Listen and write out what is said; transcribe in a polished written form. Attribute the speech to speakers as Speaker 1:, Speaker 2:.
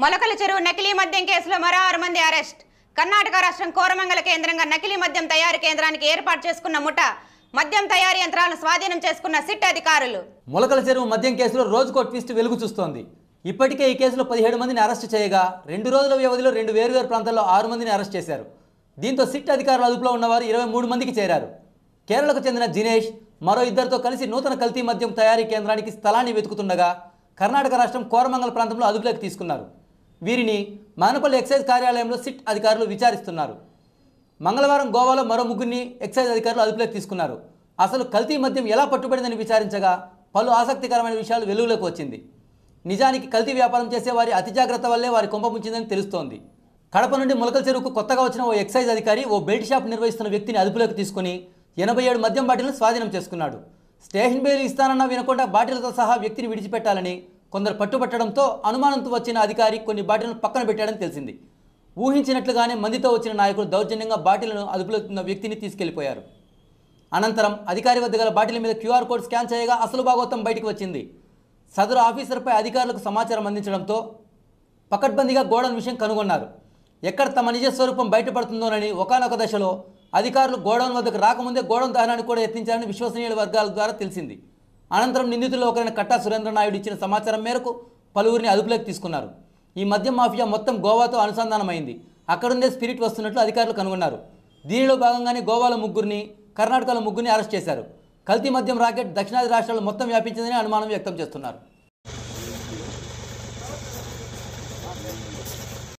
Speaker 1: మొలకల చెరువు నకిలీ మద్యం కేసులో మరో 6 మంది అరెస్ట్. కర్ణాటక రాష్ట్రం కోరమంగళ కేంద్రంగా నకిలీ మద్యం తయారీ కేంద్రానికి ఏర్పాటు చేసుకున్న ముఠా మద్యం తయారీ యంత్రాలను స్వాధీనం చేసుకున్న సిట్ అధికారులు.
Speaker 2: మొలకల చెరువు మద్యం కేసులో రోజుకో ట్విస్ట్ వెలుగు చూస్తోంది. ఇప్పటికే ఈ కేసులో 17 మందిని అరెస్ట్ చేయగా 2 రోజుల వ్యవధిలో 2 వేర్వేరు ప్రాంతాల్లో 6 మందిని అరెస్ట్ చేశారు. దీంతో సిట్ అధికారుల అదుపులో ఉన్నవారు 23 మందికి చేరారు. కేరళకు చెందిన జినేష్ మరో 2తో కలిసి నూతన కల్తీ మద్యం తయారీ కేంద్రానికి స్థలాన్ని వెతుకుతుండగా కర్ణాటక రాష్ట్రం కోరమంగళ ప్రాంతంలో అదుపులోకి తీసుకున్నారు. వీరిని మానపల్లి ఎక్సైజ్ కార్యాలయంలో సిట్ అధికారులు విచారిస్తున్నారు. మంగళవారం గోవాలో మరో 3 ఎక్సైజ్ అధికారులు అదుపులోకి తీసుకున్నారు. అసలు కల్తీ మద్యం ఎలా పట్టుబడిందని విచారించగా పలు ఆసక్తికరమైన విషయాలు వెలుగులోకి వచ్చింది. నిజానికి కల్తీ వ్యాపారం చేసే వారి అతి జాగ్రత్త వల్లే వారి కొంప ముంచిందని తెలుస్తోంది. కడప నుండి మొలకల చెరువుకు కొత్తగా వచ్చిన ఓ ఎక్సైజ్ అధికారి ఓ బెల్ట్ షాప్ నిర్వహిస్తున్న వ్యక్తిని అదుపులోకి తీసుకుని 87 మద్యం బాటిల్ను స్వాధీనం చేసుకున్నాడు. స్టేషన్ బెయిల్ ఇస్తానన్నా వినకుండా బాటిల్తో సహా వ్యక్తిని విడిచిపెట్టాలని కొందరు పట్టుబట్టడంతో అనుమానంతో వచ్చిన అధికారి కొన్ని బాటిల్ను పక్కన పెట్టాడని తెలిసింది. ఊహించినట్లుగానే మందితో వచ్చిన నాయకులు దౌర్జన్యంగా బాటిల్ను అదుపులో ఉన్న వ్యక్తిని తీసుకెళ్లిపోయారు. అనంతరం అధికారి వద్ద గల బాటిల్ మీద QR కోడ్ స్కాన్ చేయగా అసలు భాగోతం బయటికి వచ్చింది. సదరు ఆఫీసర్పై అధికారులకు సమాచారం అందించడంతో పకడ్బందీగా గోడౌన్ విషయం కనుగొన్నారు. ఎక్కడ తమ నిజ స్వరూపం బయటపడుతుందోనని ఒకానొక దశలో అధికారులు గోడౌన్ వద్దకు రాకముందే గోడౌన్ దహనానికి కూడా యత్నించారని విశ్వసనీయ వర్గాల ద్వారా తెలిసింది. అనంతరం నిందితుల్లో ఒకరైన కట్టా సురేంద్ర నాయుడు ఇచ్చిన సమాచారం మేరకు పలువురిని అదుపులోకి తీసుకున్నారు. ఈ మద్యం మాఫియా మొత్తం గోవాతో అనుసంధానమైంది. అక్కడుండే స్పిరిట్ వస్తున్నట్లు అధికారులు కనుగొన్నారు. దీనిలో భాగంగానే గోవాలో 3, కర్ణాటకలో 3 అరెస్ట్ చేశారు. కల్తీ మద్యం రాకెట్ దక్షిణాది రాష్ట్రాల్లో మొత్తం వ్యాపించిందని అనుమానం వ్యక్తం చేస్తున్నారు.